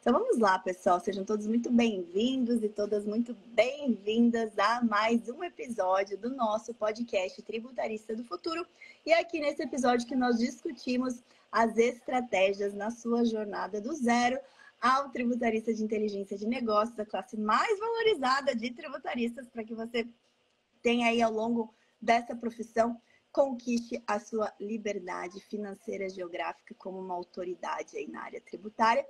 Então vamos lá, pessoal. Sejam todos muito bem-vindos e todas muito bem-vindas a mais um episódio do nosso podcast Tributarista do Futuro. E aqui nesse episódio que nós discutimos as estratégias na sua jornada do zero ao tributarista de inteligência de negócios, a classe mais valorizada de tributaristas, para que você tenha aí ao longo dessa profissão conquiste a sua liberdade financeira geográfica como uma autoridade aí na área tributária.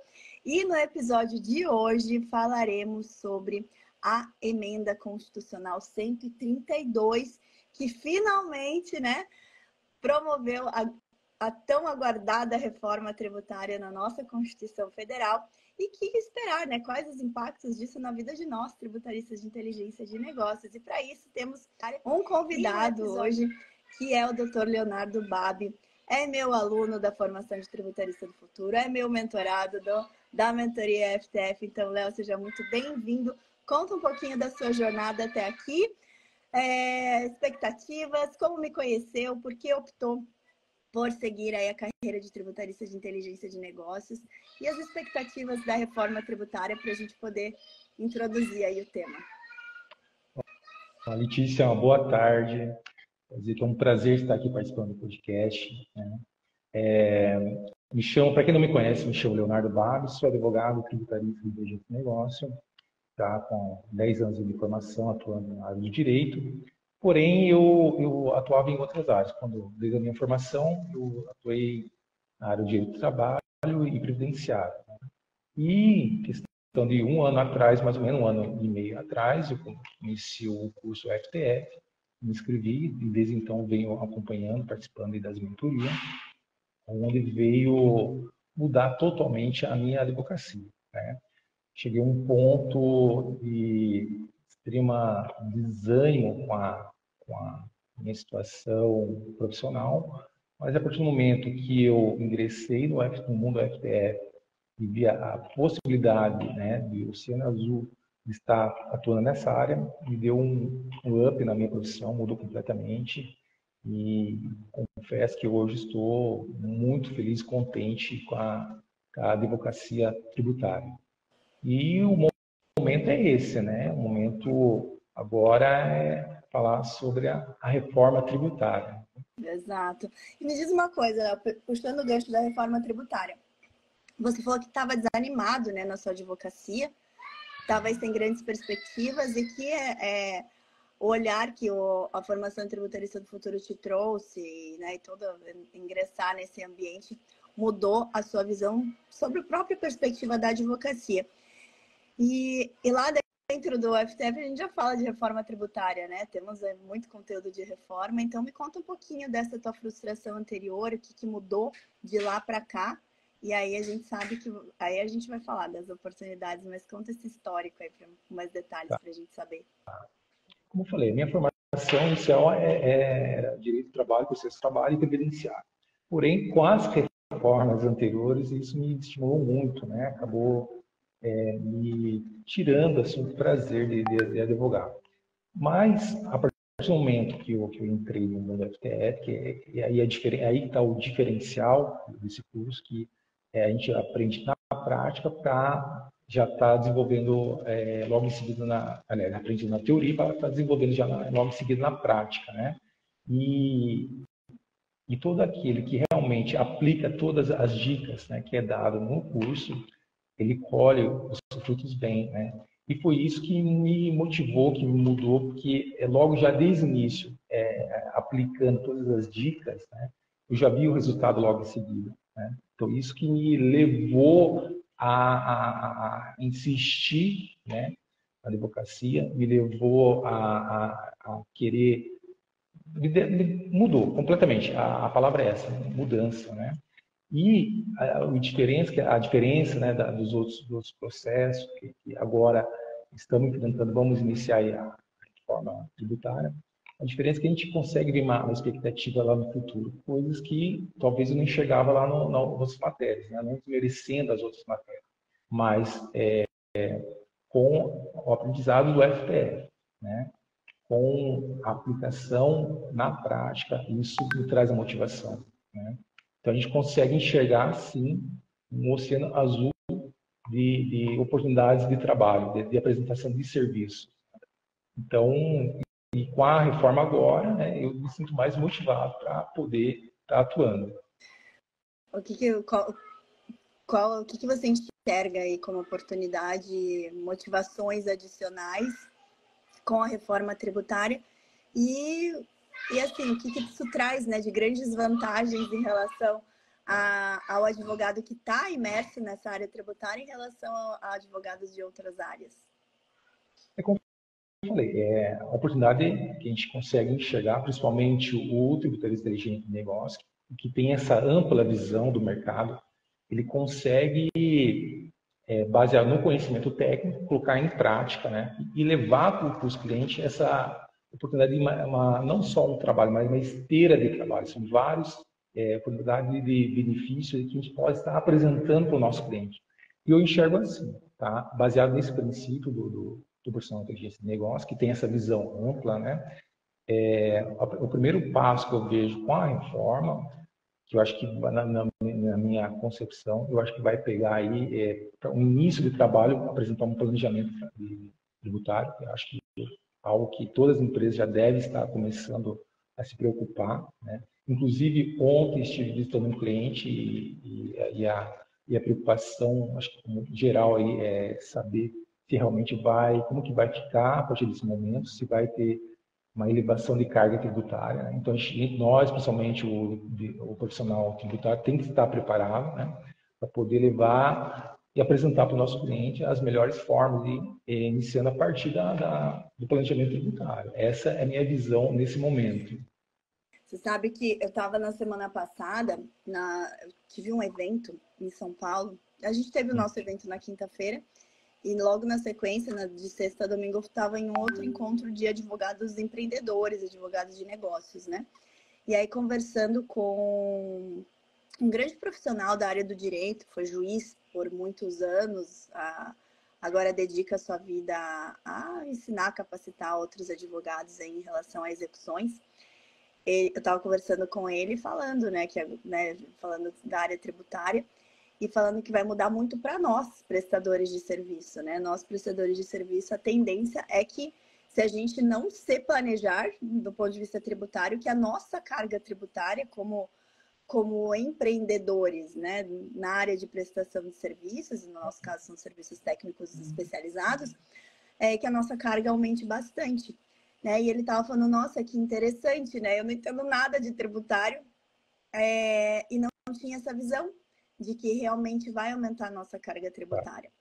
E no episódio de hoje falaremos sobre a Emenda Constitucional 132, que finalmente, promoveu a tão aguardada reforma tributária na nossa Constituição Federal. E que esperar, quais os impactos disso na vida de nós, tributaristas de inteligência de negócios. E para isso temos um convidado hoje, que é o Dr. Leonardo Babi. É meu aluno da formação de tributarista do futuro, é meu mentorado da mentoria FTF. Então, Léo, seja muito bem-vindo. Conta um pouquinho da sua jornada até aqui, expectativas, como me conheceu, por que optou por seguir aí a carreira de tributarista de inteligência de negócios e as expectativas da reforma tributária para a gente poder introduzir aí o tema. Letícia, uma boa tarde. É um prazer estar aqui participando do podcast. Me chamo, para quem não me conhece, me chamo Leonardo Babi, sou advogado tributarista de inteligência de negócio, com 10 anos de formação, atuando na área do direito. Porém, eu atuava em outras áreas. Desde a minha formação, eu atuei na área de direito do trabalho e previdenciário. E, questão de um ano atrás, mais ou menos um ano e meio atrás, eu iniciei o curso FTF, me inscrevi e desde então venho acompanhando, participando das mentorias, onde veio mudar totalmente a minha advocacia. Cheguei a um ponto de extrema desânimo com a minha situação profissional, mas a partir do momento que eu ingressei no mundo FTF e vi a possibilidade de Oceano Azul estar atuando nessa área, me deu um up na minha profissão, mudou completamente e confesso que hoje estou muito feliz, contente com a advocacia tributária. E o momento é esse, O momento agora é falar sobre a reforma tributária. Exato. E me diz uma coisa, Léo, puxando o gancho da reforma tributária. Você falou que estava desanimado, na sua advocacia, estava sem grandes perspectivas e que o olhar que a formação tributarista do futuro te trouxe, e todo ingressar nesse ambiente mudou a sua visão sobre a própria perspectiva da advocacia. E lá dentro do FTF a gente já fala de reforma tributária, Temos muito conteúdo de reforma, então me conta um pouquinho dessa tua frustração anterior, o que mudou de lá para cá. E aí a gente sabe que aí a gente vai falar das oportunidades, mas conta esse histórico aí para mais detalhes para a gente saber. Como eu falei, minha formação inicial era direito do trabalho, processo de trabalho e previdenciário. Porém, com as reformas anteriores, isso me estimulou muito, Acabou me tirando assim, o prazer de advogar. Mas, a partir do momento que eu entrei no mundo FTF, aí está o diferencial desse curso, que a gente aprende na prática para já estar desenvolvendo logo em seguida, aprendi na teoria para estar desenvolvendo já logo em seguida na prática, E todo aquele que realmente aplica todas as dicas que é dado no curso, ele colhe os frutos bem, E foi isso que me motivou, que me mudou, porque logo já desde o início, aplicando todas as dicas, eu já vi o resultado logo em seguida, Então, isso que me levou a insistir, na advocacia, me levou a querer... Mudou completamente, a palavra é essa, mudança, E a diferença dos outros processos que agora estamos enfrentando, vamos iniciar a reforma tributária, a diferença é que a gente consegue ver uma expectativa lá no futuro, coisas que talvez eu não enxergava lá nas outras matérias, não desmerecendo as outras matérias, mas com o aprendizado do FTF, com a aplicação na prática, isso me traz a motivação, Então, a gente consegue enxergar, sim, um oceano azul de oportunidades de trabalho, de apresentação de serviço. Então, e com a reforma agora, né, eu me sinto mais motivado para poder estar atuando. O que você enxerga aí como oportunidade, motivações adicionais com a reforma tributária? E assim, o que isso traz, né, de grandes vantagens em relação ao advogado que está imerso nessa área tributária em relação a advogados de outras áreas? É como eu falei, é a oportunidade que a gente consegue enxergar, principalmente o tributarista inteligente de negócio, que tem essa ampla visão do mercado, ele consegue, baseado no conhecimento técnico, colocar em prática, né, e levar para os clientes essa oportunidade de não só um trabalho, mas uma esteira de trabalho. São várias oportunidades de benefícios que a gente pode estar apresentando para o nosso cliente. E eu enxergo assim, tá? Baseado nesse princípio do profissional de inteligência de negócio, que tem essa visão ampla, né? O primeiro passo que eu vejo com a reforma, que eu acho que na minha concepção, eu acho que vai pegar aí para um início de trabalho, apresentar um planejamento tributário. Eu acho que é algo que todas as empresas já devem estar começando a se preocupar, né? Inclusive, ontem estive visitando um cliente e a preocupação, acho que como geral aí, é saber se realmente como que vai ficar a partir desse momento, se vai ter uma elevação de carga tributária, né? Então, nós, principalmente o profissional tributário, tem que estar preparado, né, para poder levar e apresentar para o nosso cliente as melhores formas, iniciando a partir do planejamento tributário. Essa é a minha visão nesse momento. Você sabe que eu estava na semana passada, eu tive um evento em São Paulo. A gente teve o nosso evento na quinta-feira e logo na sequência, de sexta a domingo, eu estava em um outro encontro de advogados empreendedores, advogados de negócios, né? E aí, conversando com um grande profissional da área do direito, foi juiz por muitos anos, agora dedica a sua vida a ensinar, capacitar outros advogados aí em relação a execuções. Eu estava conversando com ele falando, né, falando da área tributária e falando que vai mudar muito para nós, prestadores de serviço, né? Nós, prestadores de serviço, a tendência é que se a gente não se planejar do ponto de vista tributário, que a nossa carga tributária como empreendedores, né, na área de prestação de serviços, no nosso caso são serviços técnicos especializados, que a nossa carga aumente bastante. Né? E ele estava falando, nossa, que interessante, né? Eu não entendo nada de tributário e não tinha essa visão de que realmente vai aumentar a nossa carga tributária.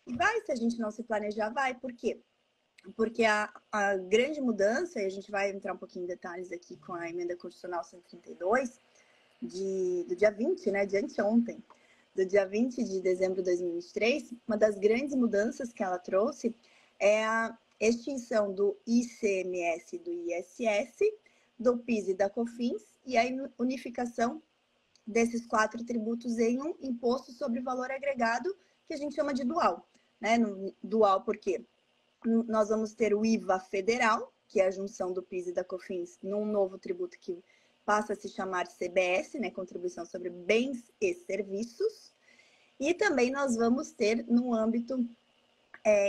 E vai, se a gente não se planejar, vai. Por quê? Porque a grande mudança, e a gente vai entrar um pouquinho em detalhes aqui com a emenda constitucional 132, do dia 20, né, de anteontem, do dia 20 de dezembro de 2023, uma das grandes mudanças que ela trouxe é a extinção do ICMS e do ISS, do PIS e da COFINS, e a unificação desses 4 tributos em um imposto sobre valor agregado, que a gente chama de dual. Né? Dual porque nós vamos ter o IVA federal, que é a junção do PIS e da COFINS, num novo tributo que passa a se chamar CBS, né? Contribuição sobre Bens e Serviços. E também nós vamos ter, no âmbito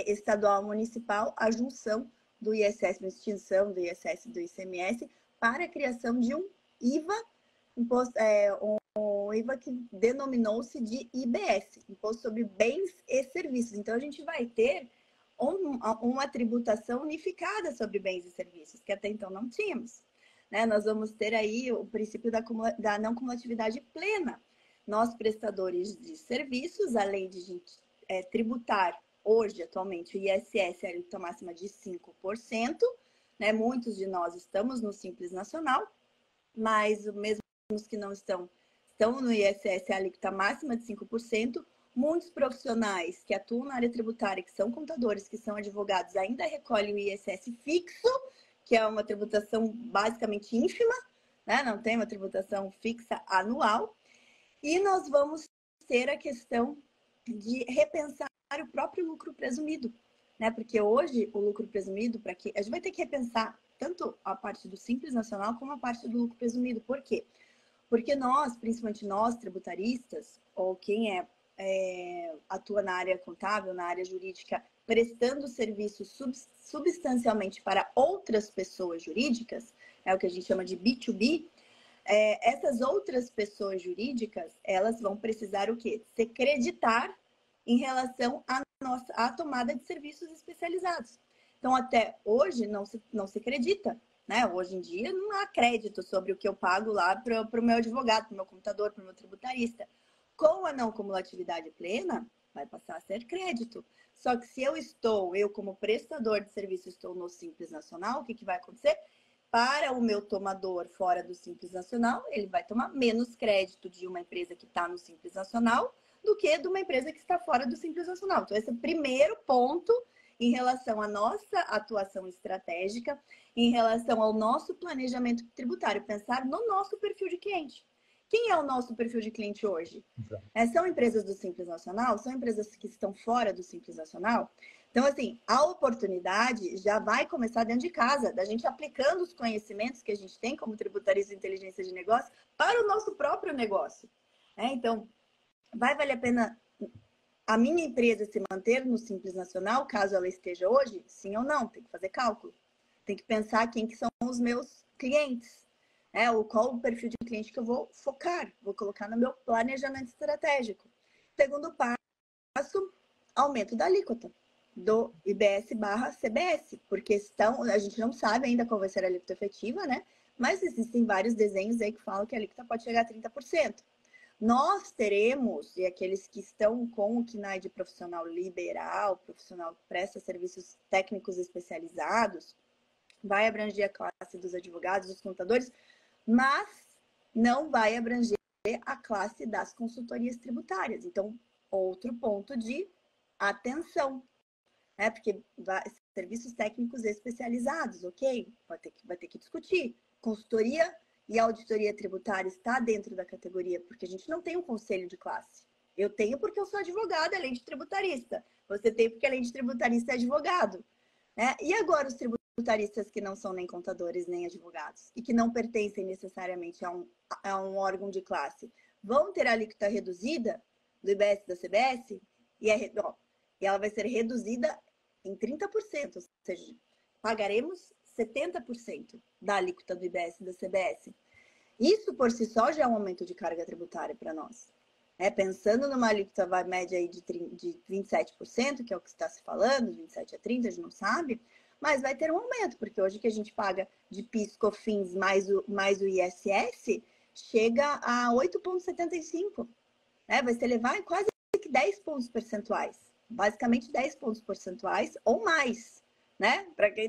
estadual municipal, a junção do ISS, a extinção do ISS e do ICMS, para a criação de um IVA, um IVA que denominou-se de IBS, Imposto sobre Bens e Serviços. Então, a gente vai ter uma tributação unificada sobre bens e serviços, que até então não tínhamos. Né? Nós vamos ter aí o princípio da não cumulatividade plena. Nós, prestadores de serviços, além de a gente tributar hoje, atualmente, o ISS é a alíquota máxima de 5%, né? Muitos de nós estamos no Simples Nacional, mas mesmo os que não estão no ISS é a alíquota máxima de 5%. Muitos profissionais que atuam na área tributária, que são contadores, que são advogados, ainda recolhem o ISS fixo, que é uma tributação basicamente ínfima, né? Não tem uma tributação fixa anual. E nós vamos ter a questão de repensar o próprio lucro presumido, né? Porque hoje o lucro presumido, a gente vai ter que repensar tanto a parte do Simples Nacional como a parte do lucro presumido. Por quê? Porque nós, principalmente nós, tributaristas, ou quem é atua na área contábil, na área jurídica, prestando serviços substancialmente para outras pessoas jurídicas, é o que a gente chama de B2B, essas outras pessoas jurídicas, elas vão precisar o quê? Se creditar em relação à tomada de serviços especializados. Então, até hoje, não se acredita, né? Hoje em dia, não há crédito sobre o que eu pago lá para o meu advogado, para o meu contador, para o meu tributarista. Com a não cumulatividade plena, vai passar a ser crédito. Só que se eu como prestador de serviço, estou no Simples Nacional, o que vai acontecer? Para o meu tomador fora do Simples Nacional, ele vai tomar menos crédito de uma empresa que está no Simples Nacional do que de uma empresa que está fora do Simples Nacional. Então, esse é o primeiro ponto em relação à nossa atuação estratégica, em relação ao nosso planejamento tributário, pensar no nosso perfil de cliente. Quem é o nosso perfil de cliente hoje? São empresas do Simples Nacional? São empresas que estão fora do Simples Nacional? Então, assim, a oportunidade já vai começar dentro de casa, da gente aplicando os conhecimentos que a gente tem como tributarista de inteligência de negócio para o nosso próprio negócio. Então, vai valer a pena a minha empresa se manter no Simples Nacional, caso ela esteja hoje? Sim ou não? Tem que fazer cálculo. Tem que pensar quem que são os meus clientes. Ou qual o perfil de cliente que eu vou focar, vou colocar no meu planejamento estratégico. Segundo passo, aumento da alíquota do IBS/CBS, porque a gente não sabe ainda qual vai ser a alíquota efetiva, né? Mas existem vários desenhos aí que falam que a alíquota pode chegar a 30%. Nós teremos, e aqueles que estão com o CNAE de profissional liberal, profissional que presta serviços técnicos especializados, vai abranger a classe dos advogados, dos contadores, mas não vai abranger a classe das consultorias tributárias. Então, outro ponto de atenção, porque serviços técnicos especializados, ok? Vai ter que discutir. Consultoria e auditoria tributária está dentro da categoria, porque a gente não tem um conselho de classe. Eu tenho porque eu sou advogada, além de tributarista. Você tem porque além de tributarista é advogado. E agora os tributaristas que não são nem contadores nem advogados e que não pertencem necessariamente a um órgão de classe, vão ter a alíquota reduzida do IBS da CBS e ela vai ser reduzida em 30%, ou seja, pagaremos 70% da alíquota do IBS da CBS. Isso por si só já é um aumento de carga tributária para nós. Pensando numa alíquota média aí de 27%, que é o que está se falando, 27% a 30%, a gente não sabe, mas vai ter um aumento, porque hoje que a gente paga de PIS, COFINS mais o ISS, chega a 8,75%. Vai se elevar em quase 10 pontos percentuais. Basicamente 10 pontos percentuais ou mais, para quem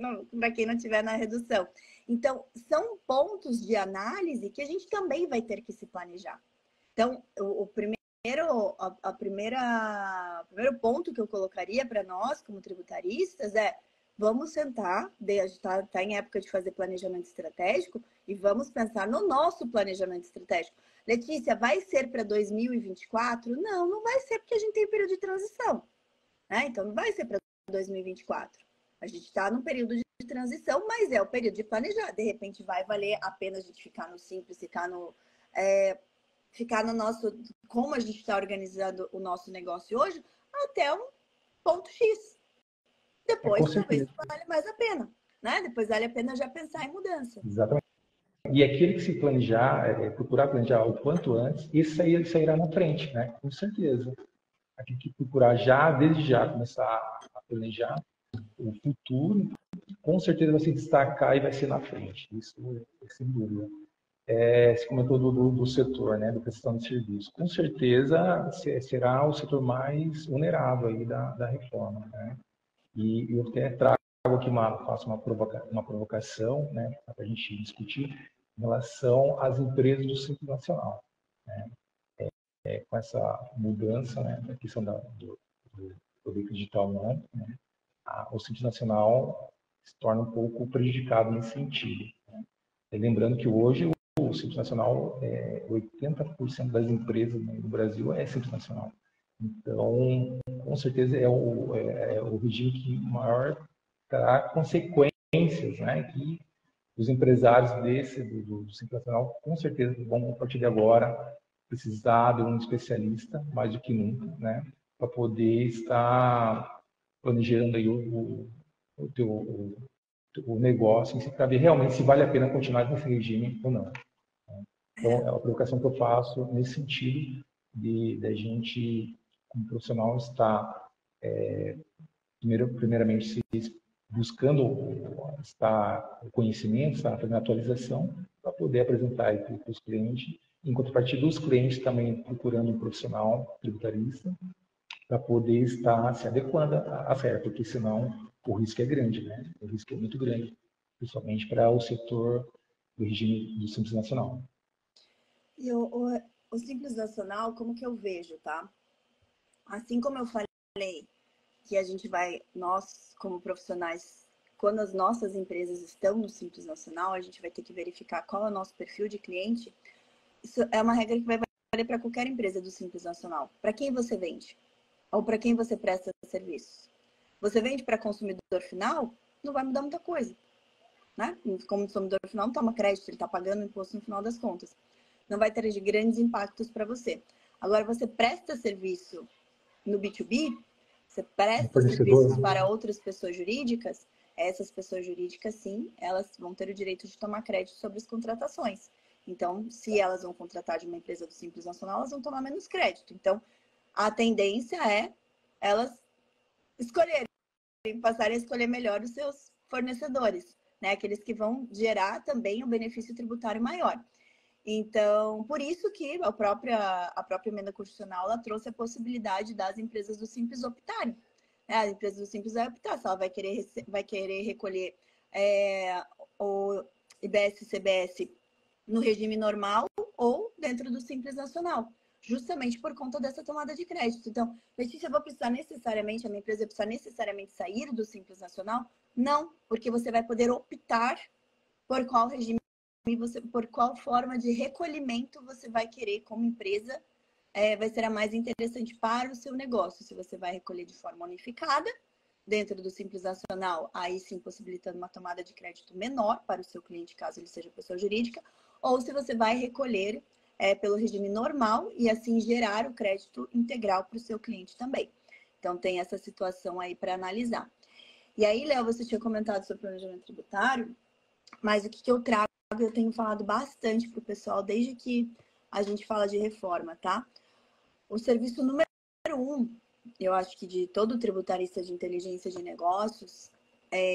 não tiver na redução. Então, são pontos de análise que a gente também vai ter que se planejar. Então, o primeiro ponto que eu colocaria para nós, como tributaristas, vamos sentar, a gente está em época de fazer planejamento estratégico, e vamos pensar no nosso planejamento estratégico. Letícia, vai ser para 2024? Não, não vai ser, porque a gente tem período de transição. Então, não vai ser para 2024. A gente está num período de transição, mas é o período de planejar. De repente, vai valer a pena a gente ficar no simples, ficar no nosso, como a gente está organizando o nosso negócio hoje, até um ponto X. Depois, talvez vale mais a pena. Depois vale a pena já pensar em mudança. Exatamente. E aquele que se planejar, procurar planejar o quanto antes, isso aí sairá na frente, Com certeza. Aquele que procurar desde já, começar a planejar o futuro, com certeza vai se destacar e vai ser na frente. Isso é sem dúvida. Você comentou do setor, da prestação de serviço. Com certeza será o setor mais vulnerável aí da reforma, E eu até trago aqui faço uma provocação, para a gente discutir em relação às empresas do Simples Nacional, com essa mudança, da questão do produto digital não, o Simples Nacional se torna um pouco prejudicado nesse sentido. Lembrando que hoje o Simples Nacional, 80% das empresas no Brasil é Simples Nacional. Então, com certeza é o regime que maior terá consequências, que os empresários do Simples Nacional com certeza vão, a partir de agora, precisar de um especialista, mais do que nunca, né? Para poder estar planejando aí o negócio, para ver realmente se vale a pena continuar nesse regime ou não. Então, é uma provocação que eu faço nesse sentido de a gente, como profissional, estar, primeiramente, buscando o conhecimento, estar fazendo atualização, para poder apresentar para os clientes, enquanto a partir dos clientes também procurando um profissional tributarista, para poder estar se adequando à fera, porque senão o risco é grande, né? O risco é muito grande, principalmente para o setor do regime do Simples Nacional. E o Simples Nacional, como que eu vejo, tá? Assim como eu falei que a gente vai, nós como profissionais, quando as nossas empresas estão no Simples Nacional, a gente vai ter que verificar qual é o nosso perfil de cliente. Isso é uma regra que vai valer para qualquer empresa do Simples Nacional. Para quem você vende? Ou para quem você presta serviço? Você vende para consumidor final? Não vai mudar muita coisa, né? Como consumidor final não toma crédito, ele está pagando imposto no final das contas. Não vai ter grandes impactos para você. Agora, você presta serviço no B2B, você presta serviços para outras pessoas jurídicas, essas pessoas jurídicas, sim, elas vão ter o direito de tomar crédito sobre as contratações. Então, se elas vão contratar de uma empresa do Simples Nacional, elas vão tomar menos crédito. Então, a tendência é elas escolherem, passarem a escolher melhor os seus fornecedores, né? Aqueles que vão gerar também um benefício tributário maior. Então, por isso que a própria emenda constitucional ela trouxe a possibilidade das empresas do Simples optarem. As empresas do Simples vai optar se ela vai querer recolher o IBS e CBS no regime normal ou dentro do Simples Nacional, justamente por conta dessa tomada de crédito. Então, Letícia, eu vou precisar necessariamente, a minha empresa vai precisar necessariamente sair do Simples Nacional? Não, porque você vai poder optar por qual regime, por qual forma de recolhimento você vai querer como empresa, vai ser a mais interessante para o seu negócio. Se você vai recolher de forma unificada, dentro do Simples Nacional, aí sim possibilitando uma tomada de crédito menor para o seu cliente, caso ele seja pessoa jurídica, ou se você vai recolher pelo regime normal e assim gerar o crédito integral para o seu cliente também. Então, tem essa situação aí para analisar. E aí, Léo, você tinha comentado sobre o planejamento tributário, mas o que eu trago, eu tenho falado bastante para o pessoal desde que a gente fala de reforma, tá? O serviço número 1, eu acho que de todo tributarista de inteligência de negócios,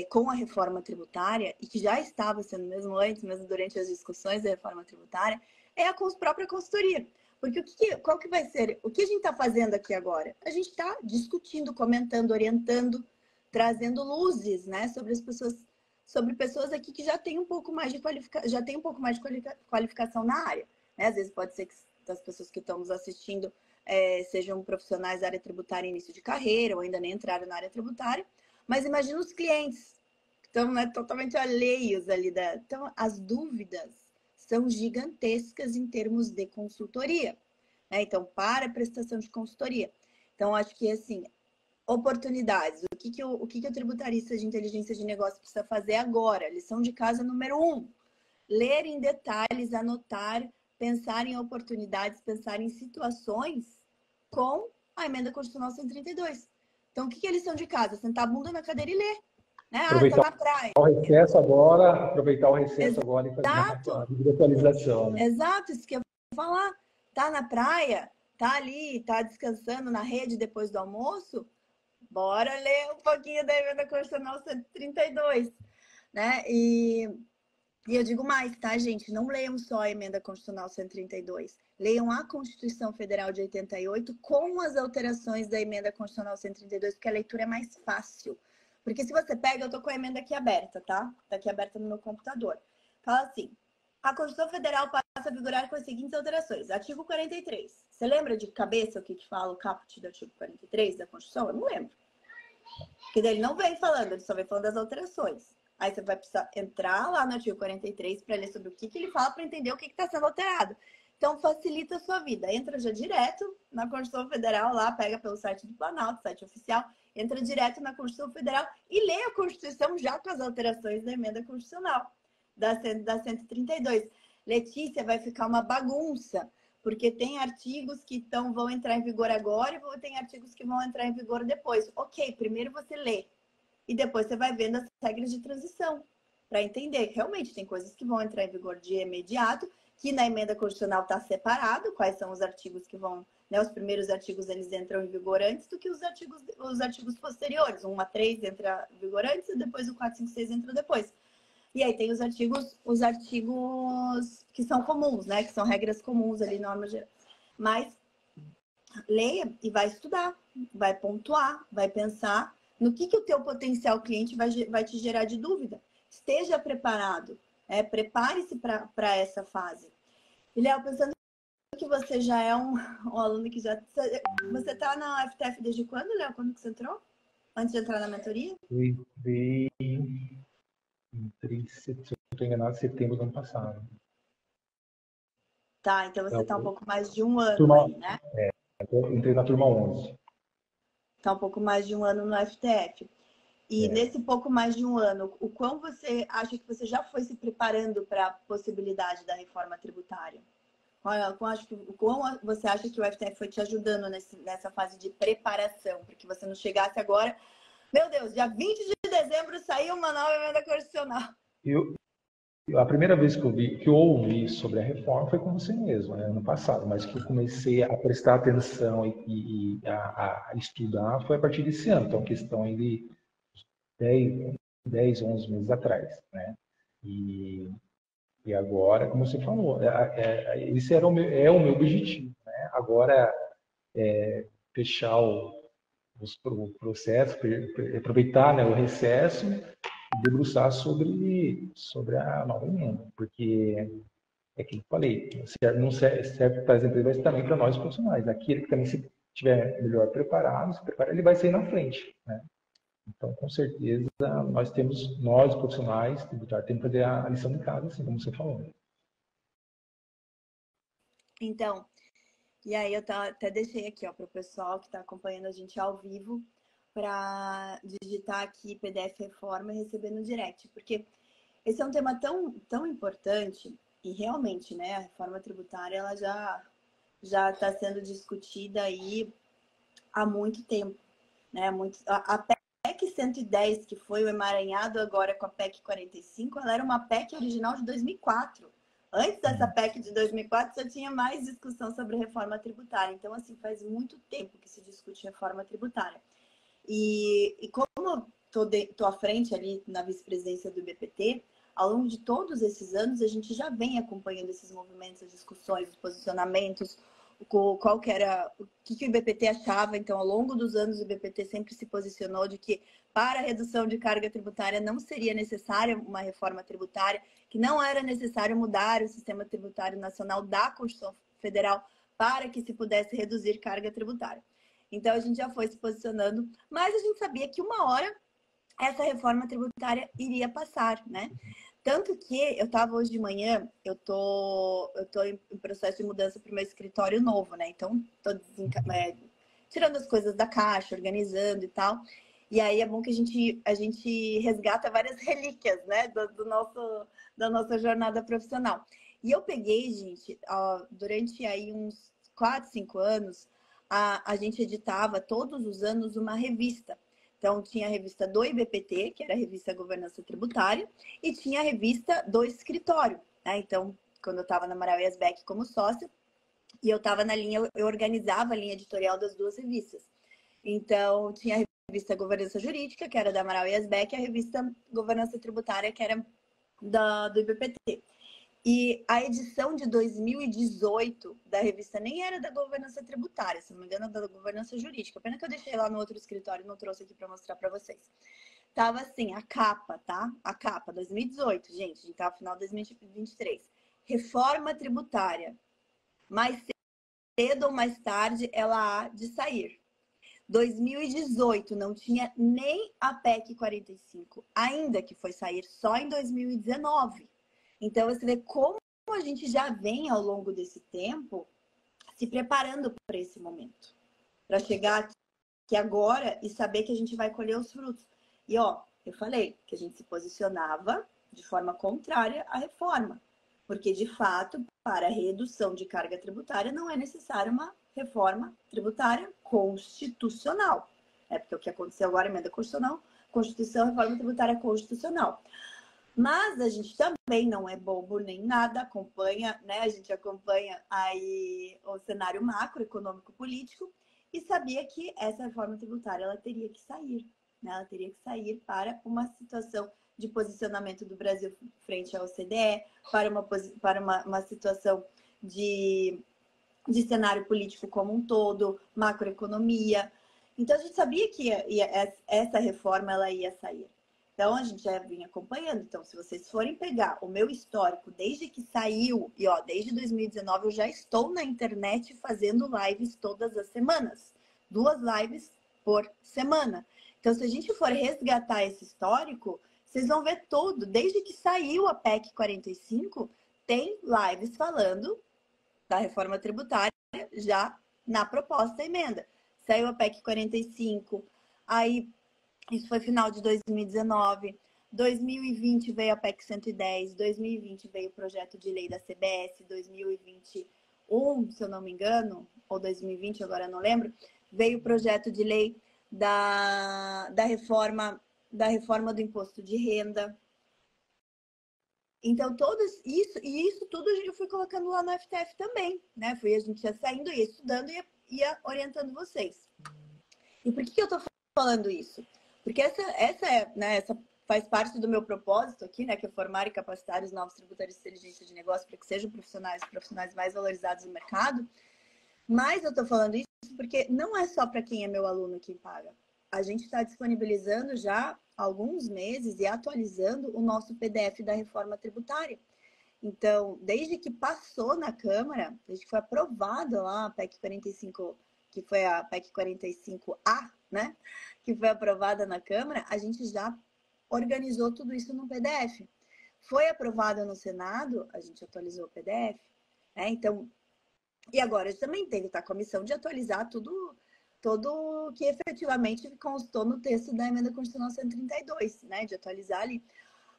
com a reforma tributária, e que já estava sendo mesmo antes, mesmo durante as discussões da reforma tributária, é a própria consultoria. Porque qual que vai ser? O que a gente está fazendo aqui agora? A gente está discutindo, comentando, orientando, trazendo luzes, né, sobre pessoas aqui que já têm um pouco mais de qualificação na área. Né? Às vezes pode ser que as pessoas que estão nos assistindo sejam profissionais da área tributária em início de carreira ou ainda nem entraram na área tributária, mas imagina os clientes que estão, né, totalmente alheios ali. Então, as dúvidas são gigantescas em termos de consultoria, né? Então, para a prestação de consultoria. Então, acho que, assim, oportunidades. O que o tributarista de inteligência de negócio precisa fazer agora? Lição de casa número 1. Ler em detalhes, anotar, pensar em oportunidades, pensar em situações com a emenda constitucional 132. Então, o que é lição de casa? Sentar a bunda na cadeira e ler. Né? Aproveitar tá na praia. Aproveitar o recesso agora e fazer a atualização. Né? Exato, isso que eu vou falar. Tá na praia, tá ali, tá descansando na rede depois do almoço, bora ler um pouquinho da emenda constitucional 132. Né? E eu digo mais, tá, gente? Não leiam só a emenda constitucional 132. Leiam a Constituição Federal de 88 com as alterações da emenda constitucional 132, porque a leitura é mais fácil. Porque se você pega, eu tô com a emenda aqui aberta, tá? Tá aqui aberta no meu computador. Fala assim, a Constituição Federal passa a vigorar com as seguintes alterações. Artigo 43. Você lembra de cabeça o que fala o caput do artigo 43 da Constituição? Eu não lembro. Porque ele não vem falando, ele só vem falando das alterações. Aí você vai precisar entrar lá no artigo 43 para ler sobre o que ele fala para entender o que está sendo alterado. Então, facilita a sua vida. Entra já direto na Constituição Federal, lá pega pelo site do Planalto, site oficial, entra direto na Constituição Federal e lê a Constituição já com as alterações da emenda constitucional da 132. Letícia, vai ficar uma bagunça, porque tem artigos que vão entrar em vigor agora e tem artigos que vão entrar em vigor depois. Ok, primeiro você lê e depois você vai vendo as regras de transição para entender. Realmente tem coisas que vão entrar em vigor de imediato, que na emenda constitucional está separado, quais são os artigos que vão, né, os primeiros artigos eles entram em vigor antes do que os artigos posteriores. O 1 a 3 entra em vigor antes e depois o 4, 5, 6 entra depois. E aí tem os artigos que são comuns, né? Que são regras comuns ali, normas gerais. Mas leia e vai estudar, vai pontuar, vai pensar no que o teu potencial cliente vai te gerar de dúvida. Esteja preparado, prepare-se para essa fase. E, Léo, pensando que você já é um aluno que já... Você está na FTF desde quando, Léo? Quando que você entrou? Antes de entrar na mentoria? Eu entrei se eu não estou enganado, setembro do ano passado. Tá, então você está um pouco mais de um ano turma, aí, né? Eu entrei na turma 11. Está um pouco mais de um ano no FTF. E nesse pouco mais de um ano, o quão você acha que você já foi se preparando para a possibilidade da reforma tributária? O quão você acha que o FTF foi te ajudando nessa fase de preparação? Para que você não chegasse agora, meu Deus, dia 20 de dezembro saiu uma nova emenda constitucional. A primeira vez que eu ouvi sobre a reforma foi com você mesmo, né, ano passado, mas que eu comecei a prestar atenção e a estudar foi a partir desse ano, então questão de 10, 11 meses atrás, né? E agora, como você falou, esse é o meu objetivo, né? Agora, fechar o processo, aproveitar, né, o recesso e debruçar sobre a nova emenda, porque é aquilo que eu falei, não serve para as empresas, mas também para nós profissionais. Aquele que também se estiver melhor preparado, ele vai sair na frente, né? Então, com certeza, nós profissionais tributários, temos que fazer a lição de casa, assim como você falou. Então, e aí eu até deixei aqui, ó, para o pessoal que está acompanhando a gente ao vivo, para digitar aqui PDF Reforma e receber no direct, porque esse é um tema tão importante e realmente, né, a reforma tributária ela já está sendo discutida aí há muito tempo, né? A PEC 110, que foi o emaranhado agora com a PEC 45, ela era uma PEC original de 2004. Antes dessa PEC de 2004, já tinha mais discussão sobre reforma tributária. Então, assim, faz muito tempo que se discute reforma tributária. E como estou à frente ali na vice-presidência do IBPT, ao longo de todos esses anos, a gente já vem acompanhando esses movimentos, as discussões, os posicionamentos, o que o IBPT achava. Então, ao longo dos anos, o IBPT sempre se posicionou de que para a redução de carga tributária não seria necessária uma reforma tributária, que não era necessário mudar o sistema tributário nacional da Constituição Federal para que se pudesse reduzir carga tributária. Então, a gente já foi se posicionando, mas a gente sabia que uma hora essa reforma tributária iria passar, né? Tanto que eu estava hoje de manhã, eu tô em processo de mudança para o meu escritório novo, né? Então, estou tirando as coisas da caixa, organizando e tal. E aí é bom que a gente resgata várias relíquias, né? Da nossa jornada profissional. E eu peguei, gente, durante aí uns 4, 5 anos, a gente editava todos os anos uma revista. Então, tinha a revista do IBPT, que era a revista Governança Tributária, e tinha a revista do escritório, né? Então, quando eu estava na Amaral Beck como sócia, e eu estava na linha, eu organizava a linha editorial das duas revistas. Então, tinha a revista Governança Jurídica, que era da Amaral Beck, e a revista Governança Tributária, que era do IBPT. E a edição de 2018 da revista nem era da governança tributária, se não me engano, da governança jurídica. Pena que eu deixei lá no outro escritório e não trouxe aqui para mostrar para vocês. Tava assim, a capa, tá? A capa, 2018, gente, a gente tá no final de 2023. Reforma tributária. Mais cedo ou mais tarde, ela há de sair. 2018 não tinha nem a PEC 45, ainda que foi sair só em 2019. Então, você vê como a gente já vem ao longo desse tempo se preparando para esse momento. Para chegar aqui agora e saber que a gente vai colher os frutos. E, ó, eu falei que a gente se posicionava de forma contrária à reforma. Porque, de fato, para a redução de carga tributária não é necessária uma reforma tributária constitucional. Porque o que aconteceu agora é emenda constitucional, Constituição, reforma tributária constitucional. Mas a gente também não é bobo nem nada, acompanha, né? A gente acompanha aí o cenário macroeconômico político e sabia que essa reforma tributária ela teria que sair, né? Ela teria que sair para uma situação de posicionamento do Brasil frente à OCDE, para uma situação de cenário político como um todo, macroeconomia. Então, a gente sabia que essa reforma ela ia sair. Então, a gente já vinha acompanhando. Então, se vocês forem pegar o meu histórico desde que saiu, e desde 2019 eu já estou na internet fazendo lives todas as semanas. 2 lives por semana. Então, se a gente for resgatar esse histórico, vocês vão ver tudo. Desde que saiu a PEC 45, tem lives falando da reforma tributária já na proposta da emenda. Saiu a PEC 45, aí isso foi final de 2019, 2020 veio a PEC 110, 2020 veio o projeto de lei da CBS, 2021, se eu não me engano, ou 2020, agora eu não lembro, veio o projeto de lei da reforma do imposto de renda. Então, isso tudo eu fui colocando lá no FTF também, né? A gente ia saindo, ia estudando e ia orientando vocês. E por que eu tô falando isso? Porque essa faz parte do meu propósito aqui, né? Que é formar e capacitar os novos tributários de inteligência de negócio para que sejam profissionais mais valorizados no mercado. Mas eu tô falando isso porque não é só para quem é meu aluno quem paga. A gente está disponibilizando já há alguns meses e atualizando o nosso PDF da reforma tributária. Então, desde que passou na Câmara, desde que foi aprovada lá a PEC 45, que foi a PEC 45A, né? Que foi aprovada na Câmara, a gente já organizou tudo isso no PDF. Foi aprovado no Senado, a gente atualizou o PDF, né? Então, e agora a gente também tem que estar com a missão de atualizar tudo que efetivamente constou no texto da emenda constitucional 132, né? De atualizar ali.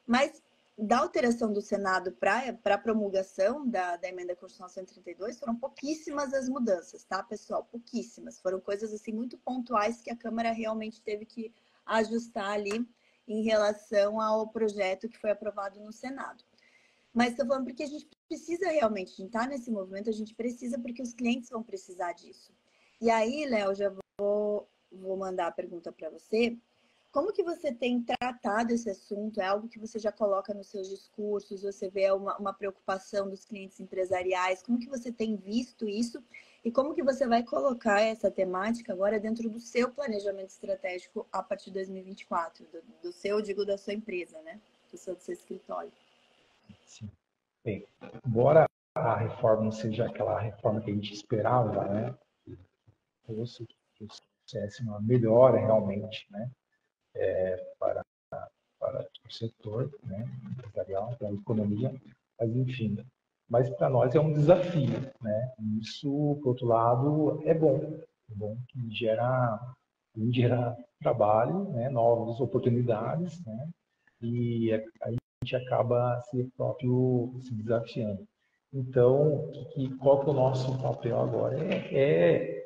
Mas da alteração do Senado para a promulgação da emenda constitucional 132, foram pouquíssimas as mudanças, tá, pessoal? Pouquíssimas. Foram coisas assim muito pontuais que a Câmara realmente teve que ajustar ali em relação ao projeto que foi aprovado no Senado. Mas estou falando porque a gente precisa realmente, a gente está nesse movimento, a gente precisa porque os clientes vão precisar disso. E aí, Léo, já vou mandar a pergunta para você. Como que você tem tratado esse assunto? É algo que você já coloca nos seus discursos? Você vê uma preocupação dos clientes empresariais? Como que você tem visto isso? E como que você vai colocar essa temática agora dentro do seu planejamento estratégico a partir de 2024? Do seu, digo, da sua empresa, né? Do seu escritório. Sim. Bem, embora a reforma não seja aquela reforma que a gente esperava, né? Que fosse uma melhora realmente, né? Para o setor, né? Empresarial, para a economia, mas enfim. Mas para nós é um desafio, né? Isso, por outro lado, é bom que gera trabalho, né? Novas oportunidades, né? E a gente acaba se desafiando. Então, qual que é o nosso papel agora? É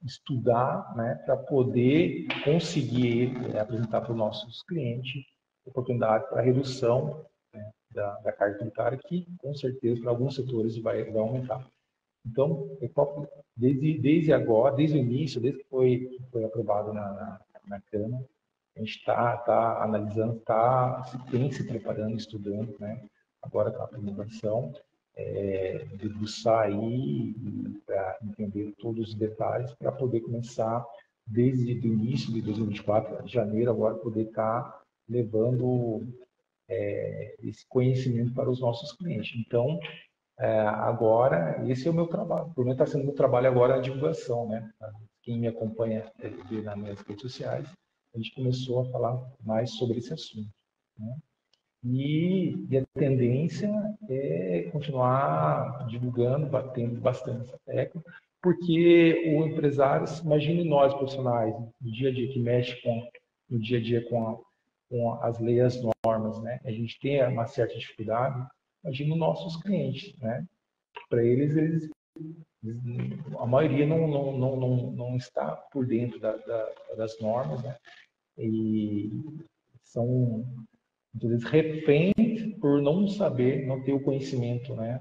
estudar, né, para poder conseguir apresentar para os nossos clientes oportunidade para redução, né, da carga tributária, que com certeza para alguns setores vai aumentar. Então, desde agora, desde o início, desde que foi aprovado na Câmara, a gente está analisando, tem se preparando, estudando, né? Agora com a apresentação, debruçar aí para entender todos os detalhes, para poder começar desde o início de 2024, janeiro, agora poder estar levando esse conhecimento para os nossos clientes. Então, agora, esse é o meu trabalho. Pelo menos está sendo o meu trabalho agora a divulgação, né? Quem me acompanha nas minhas redes sociais, a gente começou a falar mais sobre esse assunto, né? E a tendência é continuar divulgando, batendo bastante essa tecla, porque o empresário, imagine nós profissionais, no dia a dia que mexe no dia a dia com as leis, as normas, né? A gente tem uma certa dificuldade, imagina os nossos clientes, né? Para eles, a maioria não está por dentro das normas, né? E são, às vezes, reféns por não saber, não ter o conhecimento, né?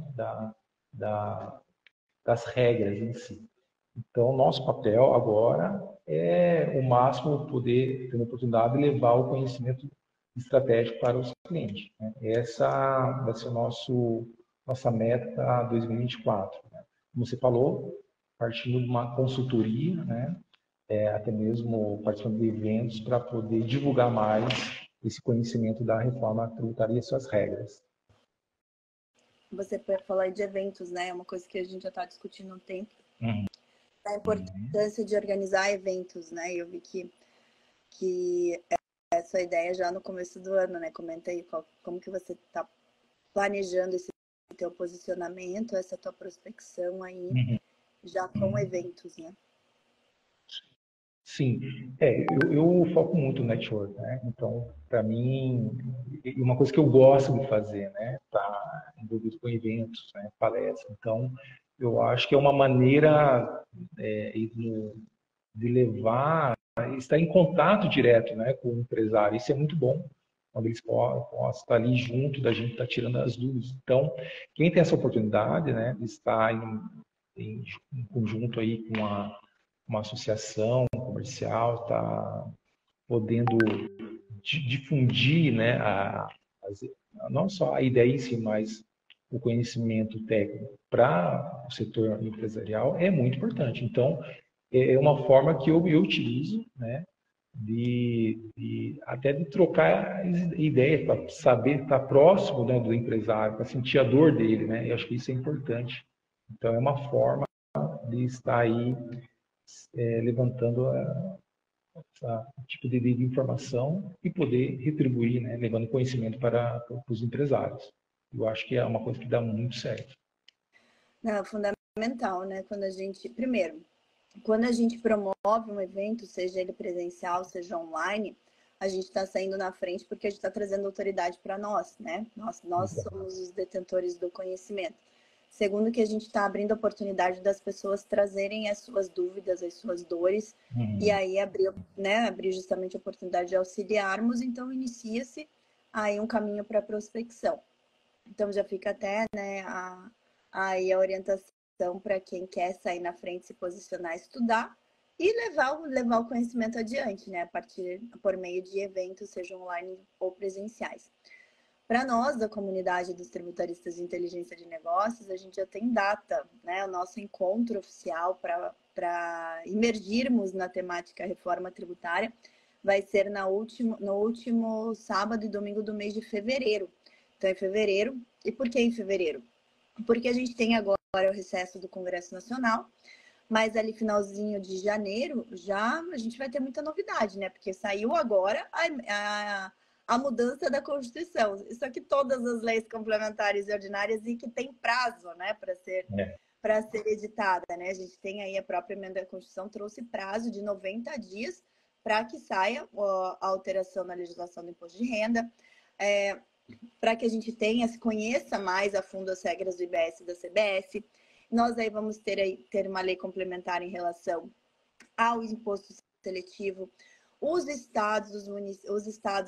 Da, das regras em si. Então, nosso papel agora é o máximo poder ter a oportunidade de levar o conhecimento estratégico para os clientes, né? Essa vai ser nossa meta 2024. Né? Como você falou, partindo de uma consultoria, né? Até mesmo participando de eventos para poder divulgar mais esse conhecimento da reforma tributária e suas regras. Você falou de eventos, né? É uma coisa que a gente já está discutindo há um tempo. Uhum. A importância de organizar eventos, né? Eu vi que essa ideia já no começo do ano, né? Comenta aí como que você está planejando esse teu posicionamento, essa tua prospecção aí, já com eventos, né? Sim, eu foco muito no network, né? Então, para mim, uma coisa que eu gosto de fazer, né? Tá envolvido com eventos, né? Palestras. Então, eu acho que é uma maneira de levar, estar em contato direto, né? Com o empresário. Isso é muito bom, quando eles possam estar ali junto da gente, estar tirando as dúvidas. Então, quem tem essa oportunidade, né? De estar em conjunto aí com uma associação comercial, está podendo difundir, né, não só a ideia em si, mas o conhecimento técnico para o setor empresarial é muito importante. Então, é uma forma que eu utilizo, né, até de trocar ideias, para saber estar próximo, né, do empresário, para sentir a dor dele, né? Eu acho que isso é importante. Então, é uma forma de estar aí levantando esse tipo de informação e poder retribuir, né, levando conhecimento para os empresários. Eu acho que é uma coisa que dá muito certo. Não, fundamental, né? Primeiro, quando a gente promove um evento, seja ele presencial, seja online, a gente está saindo na frente porque a gente está trazendo autoridade para nós, né? Nós somos os detentores do conhecimento. Segundo, que a gente está abrindo a oportunidade das pessoas trazerem as suas dúvidas, as suas dores, e aí abrir justamente a oportunidade de auxiliarmos. Então, inicia-se aí um caminho para a prospecção. Então, já fica até, né, aí a orientação para quem quer sair na frente, se posicionar, estudar e levar o conhecimento adiante, né, por meio de eventos, sejam online ou presenciais. Para nós, da comunidade dos tributaristas de inteligência de negócios, a gente já tem data, né? O nosso encontro oficial para imergirmos na temática reforma tributária vai ser no último sábado e domingo do mês de fevereiro. Então, em fevereiro. E por que em fevereiro? Porque a gente tem agora o recesso do Congresso Nacional, mas ali finalzinho de janeiro já a gente vai ter muita novidade, né? Porque saiu agora a mudança da Constituição. Isso aqui todas as leis complementares e ordinárias e que tem prazo, né, para ser editada, né? A gente tem aí a própria emenda da Constituição trouxe prazo de 90 dias para que saia a alteração na legislação do imposto de renda, para que a gente se conheça mais a fundo as regras do IBS e da CBS. Nós aí vamos ter uma lei complementar em relação ao imposto seletivo. Os estados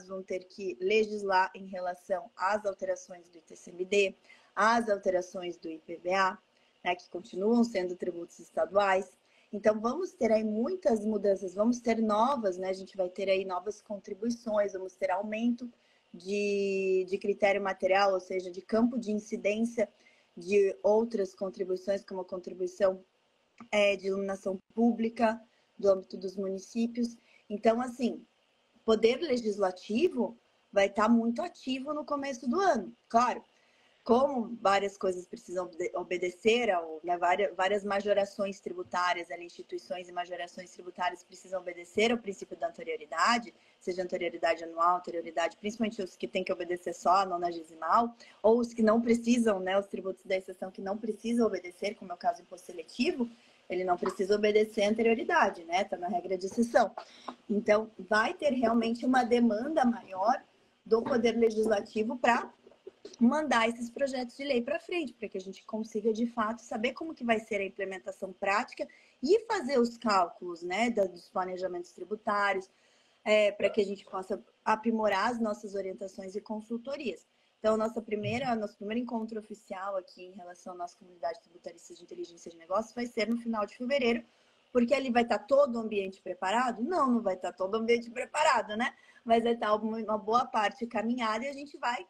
vão ter que legislar em relação às alterações do ITCMD, às alterações do IPVA, né, que continuam sendo tributos estaduais. Então, vamos ter aí muitas mudanças, vamos ter novas, né? A gente vai ter aí novas contribuições, vamos ter aumento de critério material, ou seja, de campo de incidência de outras contribuições, como a contribuição de iluminação pública do âmbito dos municípios. Então, assim, poder legislativo vai estar muito ativo no começo do ano. Claro, como várias coisas precisam obedecer, né, várias majorações tributárias, instituições e majorações tributárias precisam obedecer ao princípio da anterioridade, seja anterioridade anual, anterioridade, principalmente os que têm que obedecer só a 90ª, ou os que não precisam, né, os tributos da exceção que não precisam obedecer, como é o caso do imposto seletivo, ele não precisa obedecer a anterioridade, né? Está na regra de exceção. Então, vai ter realmente uma demanda maior do Poder Legislativo para mandar esses projetos de lei para frente, para que a gente consiga, de fato, saber como que vai ser a implementação prática e fazer os cálculos, né, dos planejamentos tributários, para que a gente possa aprimorar as nossas orientações e consultorias. Então, nosso primeiro encontro oficial aqui em relação à nossa comunidade tributarista de inteligência de negócios vai ser no final de fevereiro, porque ali vai estar todo o ambiente preparado? Não, não vai estar todo o ambiente preparado, né? Mas vai estar uma boa parte caminhada e a gente vai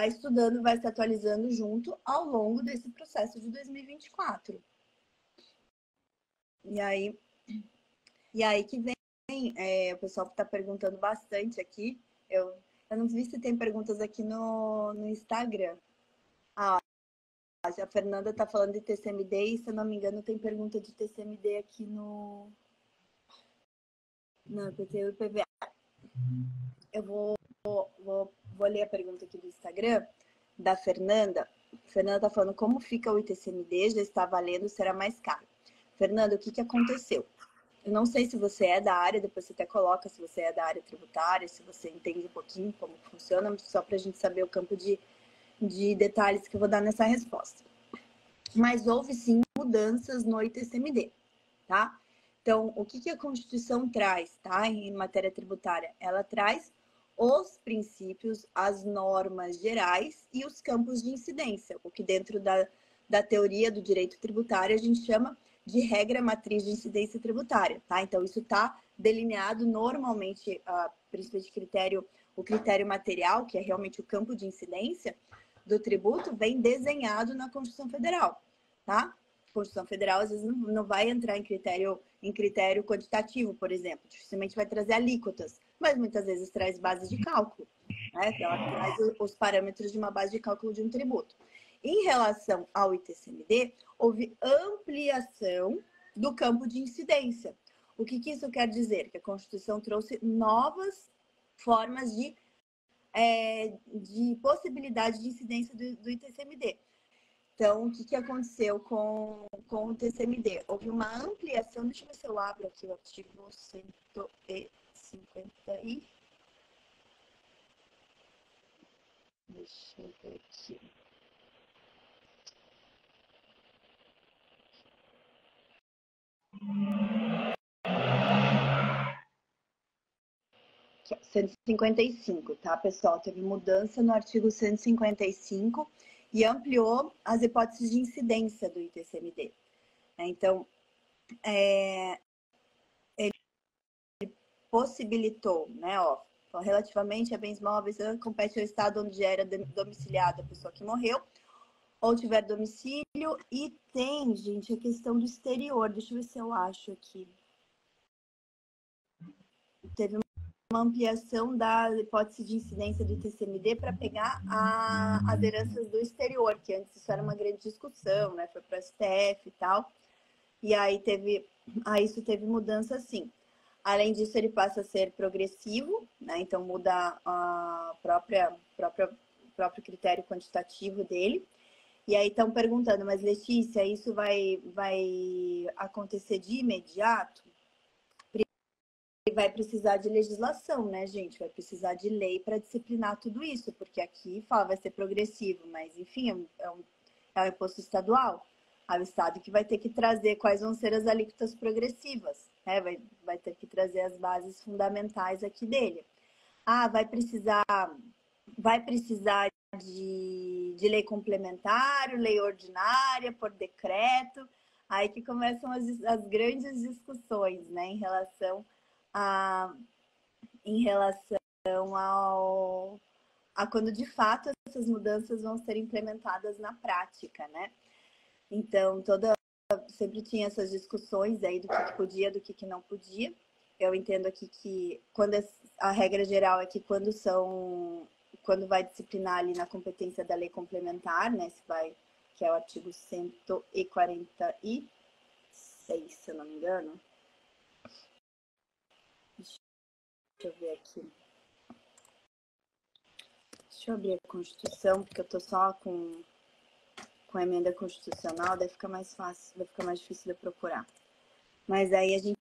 estudando, vai se atualizando junto ao longo desse processo de 2024. E aí que vem, o pessoal está perguntando bastante aqui. Eu não vi se tem perguntas aqui no Instagram. A Fernanda está falando de TCMD e, se eu não me engano, tem pergunta de TCMD aqui no IPTU e PVA. Eu vou ler a pergunta aqui do Instagram da Fernanda. A Fernanda está falando como fica o ITCMD, já está valendo, será mais caro. Fernanda, o que aconteceu? Eu não sei se você é da área, depois você até coloca se você é da área tributária, se você entende um pouquinho como funciona, só para a gente saber o campo de detalhes que eu vou dar nessa resposta. Mas houve sim mudanças no ITCMD, tá? Então, o que a Constituição traz, tá? Em matéria tributária? Ela traz os princípios, as normas gerais e os campos de incidência, o que dentro da teoria do direito tributário a gente chama de regra matriz de incidência tributária, tá? Então, isso está delineado normalmente, principalmente o critério material, que é realmente o campo de incidência do tributo, vem desenhado na Constituição Federal, tá? A Constituição Federal, às vezes, não vai entrar em critério quantitativo, por exemplo. Dificilmente vai trazer alíquotas, mas muitas vezes traz base de cálculo, né? Ela traz os parâmetros de uma base de cálculo de um tributo. Em relação ao ITCMD, houve ampliação do campo de incidência. O que isso quer dizer? Que a Constituição trouxe novas formas de possibilidade de incidência do ITCMD. Então, o que aconteceu com o TCMD? Houve uma ampliação, deixa eu ver se eu abro aqui o artigo 150 e... Deixa eu ver aqui. Aqui, 155, tá, pessoal? Teve mudança no artigo 155 e ampliou as hipóteses de incidência do ITCMD. Então, ele possibilitou, né, relativamente a bens móveis, compete ao estado onde era domiciliada a pessoa que morreu, ou tiver domicílio, e tem, gente, a questão do exterior. Deixa eu ver se eu acho aqui. Teve uma ampliação da hipótese de incidência do TCMD para pegar as heranças do exterior, que antes isso era uma grande discussão, né? Foi para o STF e tal. E aí isso teve mudança, sim. Além disso, ele passa a ser progressivo, né? Então muda a próprio critério quantitativo dele. E aí estão perguntando, mas Letícia, isso vai acontecer de imediato? Vai precisar de legislação, né, gente? Vai precisar de lei para disciplinar tudo isso, porque aqui fala vai ser progressivo, mas enfim, é um imposto estadual. É o Estado que vai ter que trazer quais vão ser as alíquotas progressivas, né? Vai ter que trazer as bases fundamentais aqui dele. Vai precisar de lei complementar, lei ordinária, por decreto. Aí que começam as grandes discussões, né, em relação a quando de fato essas mudanças vão ser implementadas na prática, né? Então, sempre tinha essas discussões aí do que podia, do que não podia. Eu entendo aqui que a regra geral é que quando vai disciplinar ali na competência da lei complementar, né? Que é o artigo 146, se eu não me engano. Deixa eu ver aqui. Deixa eu abrir a Constituição, porque eu tô só com a emenda constitucional, daí fica mais fácil, vai ficar mais difícil de eu procurar. Mas aí a gente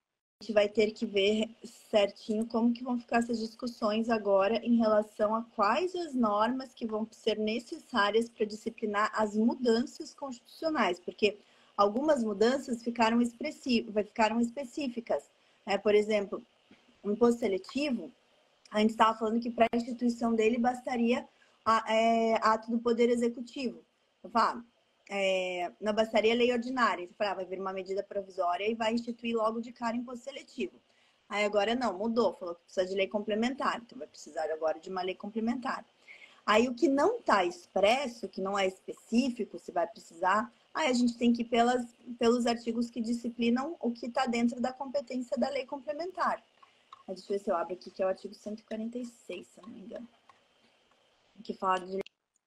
gente vai ter que ver certinho como que vão ficar essas discussões agora em relação a quais as normas que vão ser necessárias para disciplinar as mudanças constitucionais, porque algumas mudanças ficaram específicas. Por exemplo, o imposto seletivo, a gente estava falando que para a instituição dele bastaria ato do Poder Executivo. Não bastaria lei ordinária. Você fala, vai vir uma medida provisória e vai instituir logo de cara imposto seletivo. Aí agora não, mudou, falou que precisa de lei complementar, então vai precisar agora de uma lei complementar. Aí o que não está expresso, que não é específico, se vai precisar, aí a gente tem que ir pelos artigos que disciplinam o que está dentro da competência da lei complementar. Deixa eu ver se eu abro aqui, que é o artigo 146, se eu não me engano, que fala de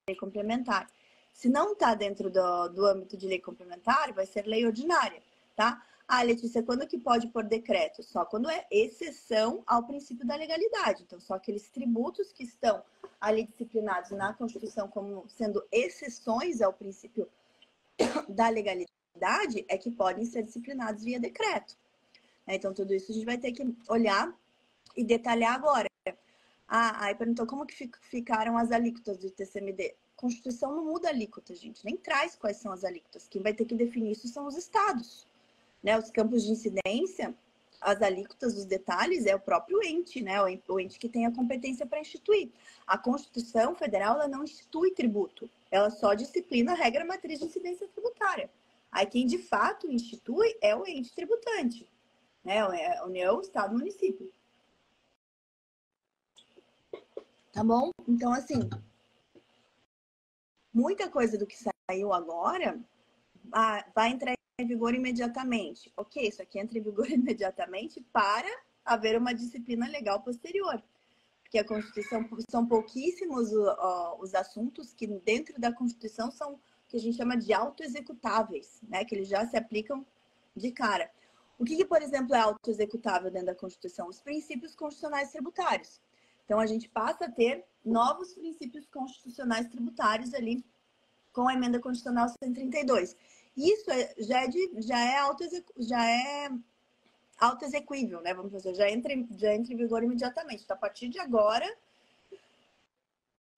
lei complementar. Se não está dentro do âmbito de lei complementar, vai ser lei ordinária, tá? Letícia, quando que pode pôr decreto? Só quando é exceção ao princípio da legalidade. Então, só aqueles tributos que estão ali disciplinados na Constituição como sendo exceções ao princípio da legalidade é que podem ser disciplinados via decreto. Então, tudo isso a gente vai ter que olhar e detalhar agora. Aí perguntou como que ficaram as alíquotas do TCMD. A Constituição não muda a alíquota, gente, nem traz quais são as alíquotas. Quem vai ter que definir isso são os estados. Os campos de incidência, as alíquotas, os detalhes, é o próprio ente, né? O ente que tem a competência para instituir. A Constituição Federal, ela não institui tributo, ela só disciplina a regra matriz de incidência tributária. Aí quem de fato institui é o ente tributante, né? É União, Estado, Município. Tá bom? Então, assim, muita coisa do que saiu agora vai entrar em vigor imediatamente. Ok, isso aqui entra em vigor imediatamente para haver uma disciplina legal posterior. Porque a Constituição, são pouquíssimos os assuntos que dentro da Constituição são o que a gente chama de autoexecutáveis, né? Que eles já se aplicam de cara. O que, por exemplo, é autoexecutável dentro da Constituição? Os princípios constitucionais tributários. Então, a gente passa a ter novos princípios constitucionais tributários ali com a emenda constitucional 132. Isso já é autoexecuível, né? Vamos dizer, já entra em vigor imediatamente. Então, a partir de agora,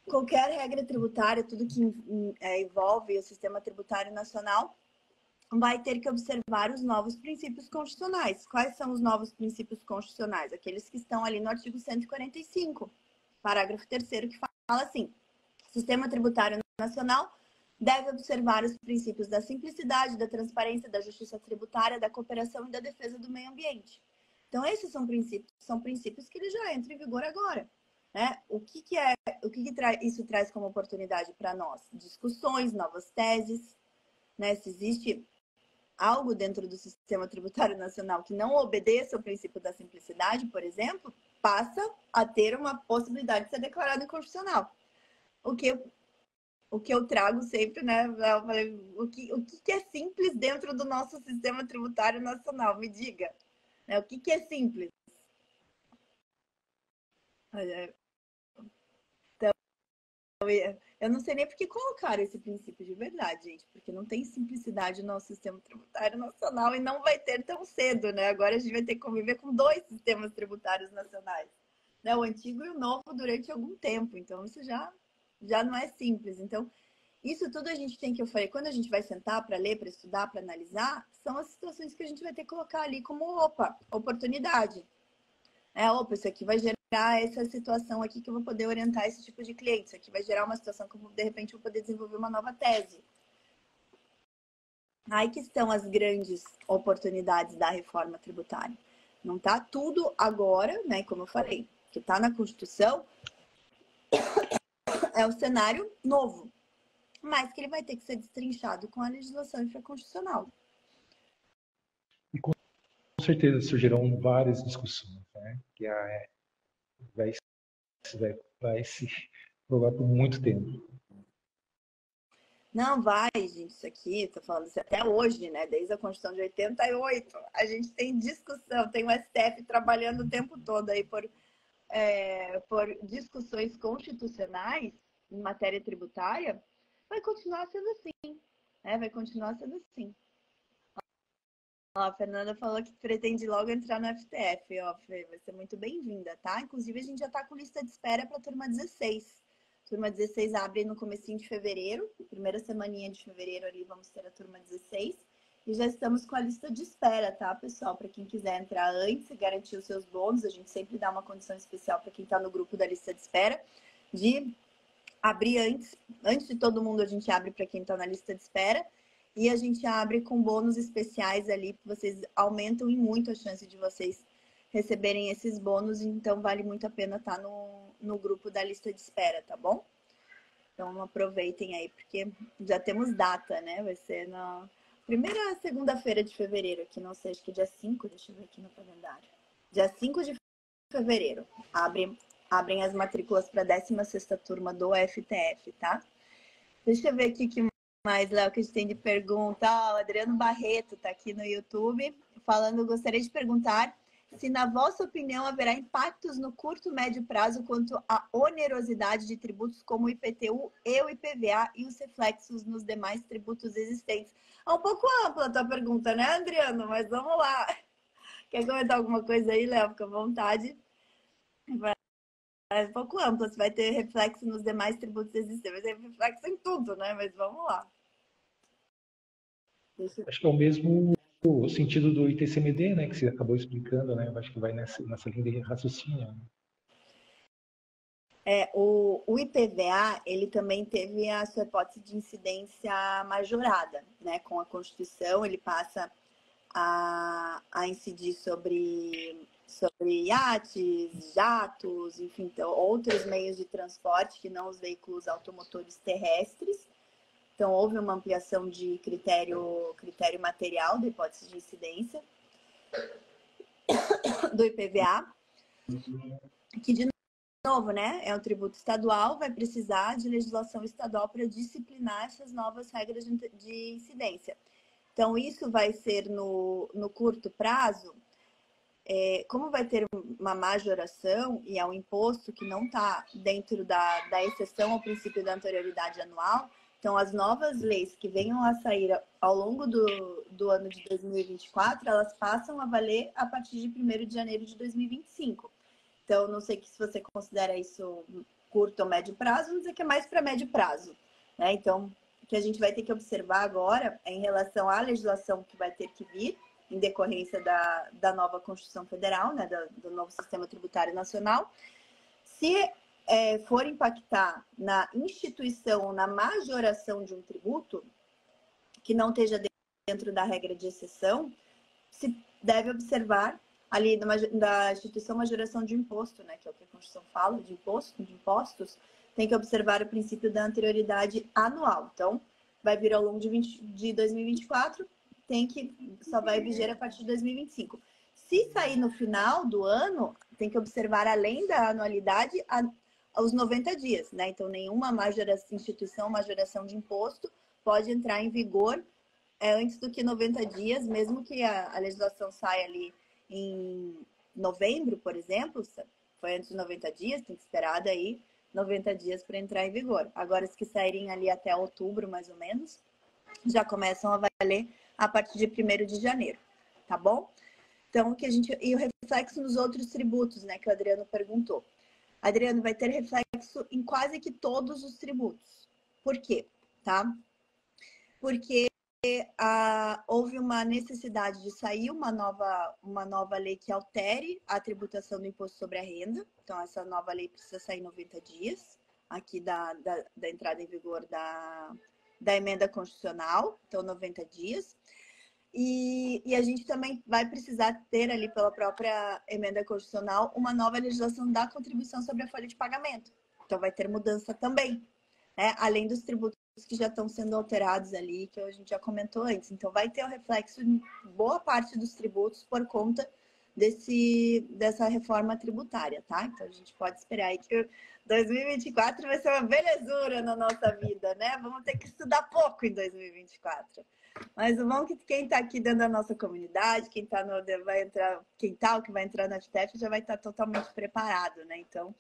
qualquer regra tributária, tudo que envolve o sistema tributário nacional, vai ter que observar os novos princípios constitucionais. Quais são os novos princípios constitucionais? Aqueles que estão ali no artigo 145, parágrafo 3º, que fala assim: sistema tributário nacional deve observar os princípios da simplicidade, da transparência, da justiça tributária, da cooperação e da defesa do meio ambiente. Então, esses são princípios que eles já entram em vigor agora. Né? O que isso traz como oportunidade para nós? Discussões, novas teses, né? Se existe algo dentro do sistema tributário nacional que não obedeça ao princípio da simplicidade, por exemplo, passa a ter uma possibilidade de ser declarado inconstitucional. O que eu trago sempre, né? O que é simples dentro do nosso sistema tributário nacional? Me diga. Né? O que é simples? Então, eu não sei nem por que colocaram esse princípio de verdade, gente, porque não tem simplicidade no nosso sistema tributário nacional e não vai ter tão cedo, né? Agora a gente vai ter que conviver com dois sistemas tributários nacionais, né? O antigo e o novo durante algum tempo, então isso já não é simples. Então, isso tudo a gente tem que, eu falei, quando a gente vai sentar para ler, para estudar, para analisar, são as situações que a gente vai ter que colocar ali como, oportunidade. Isso aqui vai gerar essa situação aqui que eu vou poder orientar esse tipo de cliente. Isso aqui vai gerar uma situação que eu, de repente, vou poder desenvolver uma nova tese. Aí que estão as grandes oportunidades da reforma tributária. Não está tudo agora, né? Como eu falei, que está na Constituição, é o cenário novo, mas que ele vai ter que ser destrinchado com a legislação infraconstitucional. E com certeza surgirão várias discussões, né? Que vai se provar por muito tempo. Não vai, gente, isso aqui, tô falando isso até hoje, né? Desde a Constituição de 88, a gente tem discussão, tem o STF trabalhando o tempo todo aí por discussões constitucionais em matéria tributária, vai continuar sendo assim, né? Vai continuar sendo assim. Ó, a Fernanda falou que pretende logo entrar no FTF. Ó, Fê, vai ser muito bem-vinda, tá? Inclusive, a gente já tá com lista de espera para a turma 16. Turma 16 abre no comecinho de fevereiro. Primeira semaninha de fevereiro ali vamos ter a turma 16. E já estamos com a lista de espera, tá, pessoal? Para quem quiser entrar antes e garantir os seus bônus, a gente sempre dá uma condição especial para quem está no grupo da lista de espera de abrir antes de todo mundo, a gente abre para quem está na lista de espera. E a gente abre com bônus especiais ali, vocês aumentam em muito a chance de vocês receberem esses bônus, então vale muito a pena estar no grupo da lista de espera, tá bom? Então aproveitem aí, porque já temos data, né? Vai ser na primeira segunda-feira de fevereiro, aqui não sei, acho que dia 5, deixa eu ver aqui no calendário. Dia 5 de fevereiro, abrem as matrículas para a 16ª turma do FTF, tá? Deixa eu ver aqui que mais, Léo, que a gente tem de pergunta. Ó, o Adriano Barreto está aqui no YouTube falando, gostaria de perguntar se, na vossa opinião, haverá impactos no curto e médio prazo quanto à onerosidade de tributos como o IPTU e o IPVA e os reflexos nos demais tributos existentes. É um pouco ampla a tua pergunta, né, Adriano? Mas vamos lá. Quer comentar alguma coisa aí, Léo? Fica à vontade. É um pouco ampla, se vai ter reflexo nos demais tributos existentes. Vai ter reflexo em tudo, né? Mas vamos lá. Acho que é o mesmo sentido do ITCMD, né, que você acabou explicando, né? Eu acho que vai nessa linha de raciocínio. Né? O IPVA, ele também teve a sua hipótese de incidência majorada, né? Com a Constituição, ele passa a incidir sobre iates, jatos, enfim, então, outros meios de transporte que não os veículos automotores terrestres. Então, houve uma ampliação de critério material da hipótese de incidência do IPVA, que, de novo, né, é um tributo estadual, vai precisar de legislação estadual para disciplinar essas novas regras de incidência. Então, isso vai ser no curto prazo, como vai ter uma majoração e é um imposto que não está dentro da exceção ao princípio da anterioridade anual, então as novas leis que venham a sair ao longo do ano de 2024, elas passam a valer a partir de 1º de janeiro de 2025. Então, não sei se você considera isso curto ou médio prazo, mas é que é mais para médio prazo. Né? Então, o que a gente vai ter que observar agora é em relação à legislação que vai ter que vir, em decorrência da nova Constituição Federal, né, do novo Sistema Tributário Nacional, se for impactar na instituição ou na majoração de um tributo que não esteja dentro da regra de exceção, se deve observar ali da instituição majoração de imposto, né, que é o que a Constituição fala, de impostos, tem que observar o princípio da anterioridade anual. Então, vai vir ao longo de 2024, só vai viger a partir de 2025. Se sair no final do ano, tem que observar, além da anualidade, aos 90 dias, né? Então, nenhuma instituição majoração de imposto pode entrar em vigor antes do que 90 dias, mesmo que a legislação saia ali em novembro, por exemplo, foi antes de 90 dias, tem que esperar daí 90 dias para entrar em vigor. Agora, os que saírem ali até outubro, mais ou menos, já começam a valer a partir de 1º de janeiro, tá bom? Então, e o reflexo nos outros tributos, né, que o Adriano perguntou. Adriano, vai ter reflexo em quase que todos os tributos. Por quê? Tá? Porque houve uma necessidade de sair uma nova lei que altere a tributação do imposto sobre a renda. Então, essa nova lei precisa sair 90 dias, aqui da entrada em vigor da emenda constitucional, então 90 dias. E a gente também vai precisar ter ali, pela própria emenda constitucional, uma nova legislação da contribuição sobre a folha de pagamento. Então, vai ter mudança também, né? Além dos tributos que já estão sendo alterados ali, que a gente já comentou antes. Então, vai ter o reflexo em boa parte dos tributos por conta dessa reforma tributária, tá? Então, a gente pode esperar aí que 2024 vai ser uma belezura na nossa vida, né? Vamos ter que estudar pouco em 2024. Mas o bom é que quem está aqui dentro da nossa comunidade, quem vai entrar na FTF já vai estar totalmente preparado, né? Então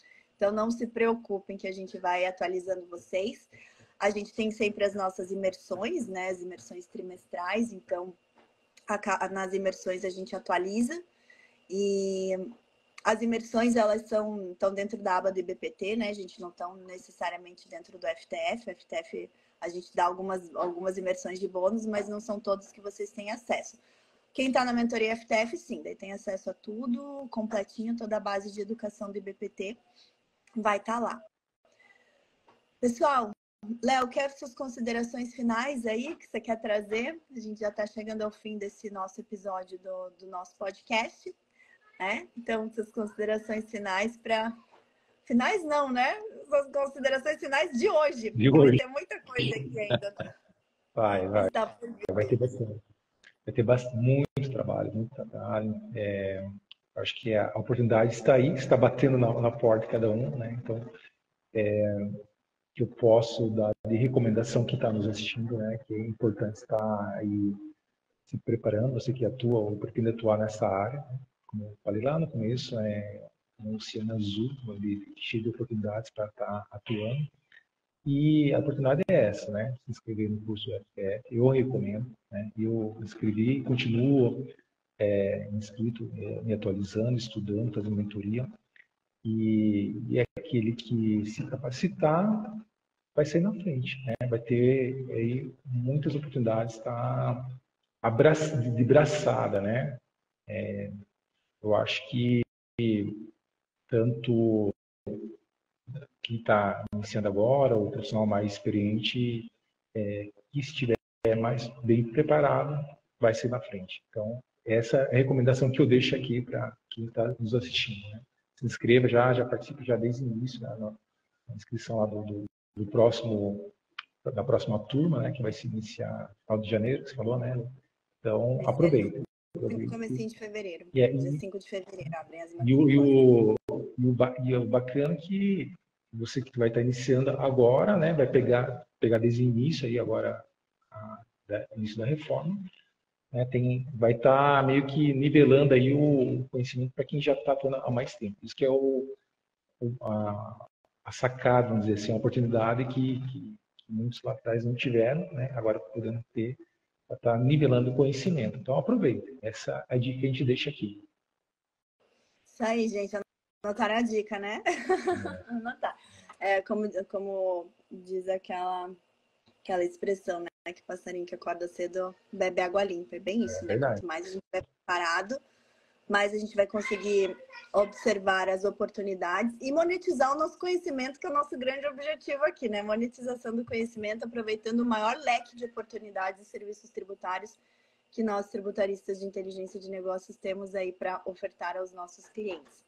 não se preocupem que a gente vai atualizando vocês. A gente tem sempre as nossas imersões, né? As imersões trimestrais, então nas imersões a gente atualiza. E as imersões, elas estão dentro da aba do IBPT, né? A gente não estão necessariamente dentro do FTF. O FTF, a gente dá algumas imersões de bônus, mas não são todas que vocês têm acesso. Quem está na mentoria FTF, sim, daí tem acesso a tudo, completinho, toda a base de educação do IBPT vai estar lá. Pessoal, Léo, quer suas considerações finais aí que você quer trazer? A gente já está chegando ao fim desse nosso episódio do nosso podcast, né? Então, suas considerações finais para... Finais não, né? Suas considerações finais de hoje. De hoje. Tem muita coisa aqui ainda. Vai. Vai ter bastante. Vai ter muito trabalho, muito trabalho. Acho que a oportunidade está aí, está batendo na porta de cada um, né? Então, que eu posso dar de recomendação que está nos assistindo, né? Que é importante estar aí se preparando, você que atua ou pretende atuar nessa área, né? Como eu falei lá no começo, um oceano azul, cheio de oportunidades para estar atuando. E a oportunidade é essa, né? Se inscrever no curso do FTF, eu recomendo, né? Eu inscrevi, continuo inscrito, me atualizando, estudando, fazendo mentoria. E é aquele que se capacitar vai sair na frente, né? Vai ter aí muitas oportunidades de braçada, né? Eu acho que tanto quem está iniciando agora, o profissional mais experiente, que estiver mais bem preparado, vai ser na frente. Então, essa é a recomendação que eu deixo aqui para quem está nos assistindo, né? Se inscreva já participe já desde o início, né, na inscrição lá da próxima turma, né, que vai se iniciar no final de janeiro, que você falou, né? Então, aproveita. No comecinho de fevereiro. Dia 5 de fevereiro abrem as matrículas. E o bacana é que você que vai estar iniciando agora, né, vai pegar desde o início aí agora, início da reforma, né, vai estar meio que nivelando aí o conhecimento para quem já está atuando há mais tempo. Isso que é a sacada, vamos dizer assim, a oportunidade que muitos lá atrás não tiveram, né, agora podendo ter, para estar nivelando o conhecimento. Então, aproveite. Essa é a dica que a gente deixa aqui. Isso aí, gente. Anotaram a dica, né? Anotar. Como diz aquela expressão, né? Que passarinho que acorda cedo bebe água limpa. É bem isso, né? Quanto mais a gente vai preparado, mais a gente vai conseguir observar as oportunidades e monetizar o nosso conhecimento, que é o nosso grande objetivo aqui, né? Monetização do conhecimento, aproveitando o maior leque de oportunidades e serviços tributários que nós, tributaristas de inteligência de negócios, temos aí para ofertar aos nossos clientes.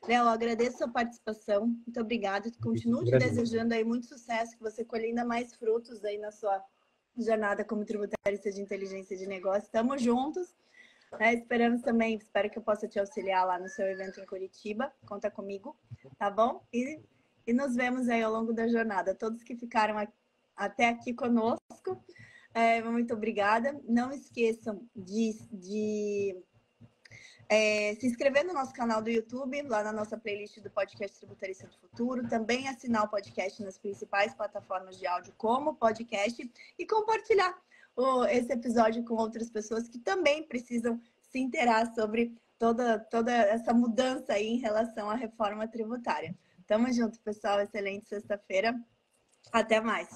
Léo, agradeço a sua participação, muito obrigada. Continuo te desejando aí muito sucesso, que você colhe ainda mais frutos aí na sua jornada como tributarista de inteligência de negócios. Estamos juntos. Espero que eu possa te auxiliar lá no seu evento em Curitiba. Conta comigo, tá bom? E nos vemos aí ao longo da jornada. Todos que ficaram até aqui conosco, muito obrigada. Não esqueçam de se inscrever no nosso canal do YouTube, lá na nossa playlist do podcast Tributarista do Futuro. Também assinar o podcast nas principais plataformas de áudio como podcast e compartilhar esse episódio com outras pessoas que também precisam se inteirar sobre toda essa mudança aí em relação à reforma tributária. Tamo junto, pessoal. Excelente sexta-feira. Até mais. Tchau.